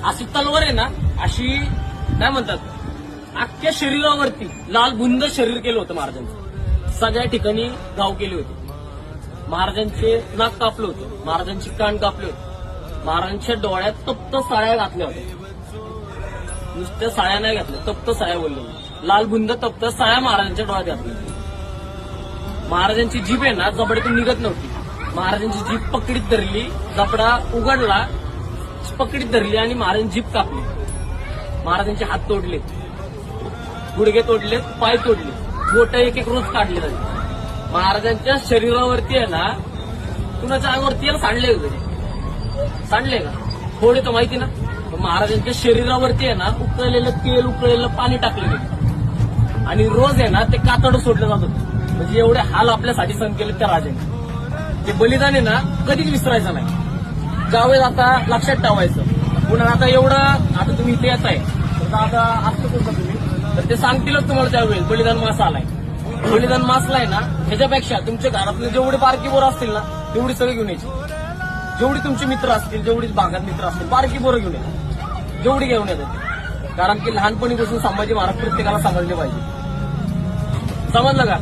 अशी तलवार आहे ना, अशी काय म्हणतात, अख्ख्या शरीरावरती लाल बुंद शरीर केलं होतं महाराजांचं. सगळ्या ठिकाणी घाव केले होते. महाराजांचे नाक कापलं होतं, महाराजांचे कान कापले होते, महाराजांच्या डोळ्यात तप्त साळ्या घातल्या होत्या. नुसत्या साळ्या नाही घातल्या, तप्त साळ्या बोललो. लाल बुंद तप्त साळ्या महाराजांच्या डोळ्यात घातल्या. महाराजांची जीभ आहे ना जबड्यातून निघत नव्हती. महाराजांची जीभ पकडीत धरली, जबडा उघडला, पकडीत धरली आणि महाराजांची जीभ कापली. महाराजांचे हात तोडले, गुडघे तोडले, पाय तोडले, बोट एक एक रोज काढले जाते. महाराजांच्या शरीरावरती आहे ना, कुणाच्या अंगावरती याला सांडले वगैरे सांडले का थोडे तर माहिती ना. महाराजांच्या शरीरावरती आहे ना उकळलेलं तेल, उकळलेलं पाणी टाकलं गेलं आणि रोज आहे ना ते कातडं सोडलं जात होतं. म्हणजे एवढे हाल आपल्यासाठी सहन केले त्या राजाने. ते बलिदान आहे ना कधीच विसरायचं नाही. ज्यावेळेस आता लक्षात ठेवायचं. पुन्हा आता एवढं, आता तुम्ही इथे येत आहे तर आता असतं कसं तुम्ही, तर ते सांगतीलच तुम्हाला त्यावेळेस बलिदान मास आलाय. बलिदान मासलाय ना, ह्याच्यापेक्षा तुमच्या घरातले जेवढे बारकी बोरं असतील ना तेवढी सगळी घेऊन यायची. जेवढी तुमचे मित्र असतील, जेवढी भागात मित्र असतील, बारकी बोरं घेऊन येतात, जेवढी घेऊन येतात. कारण की लहानपणीपासून संभाजी महाराज प्रत्येकाला समजले पाहिजे. समजलं का?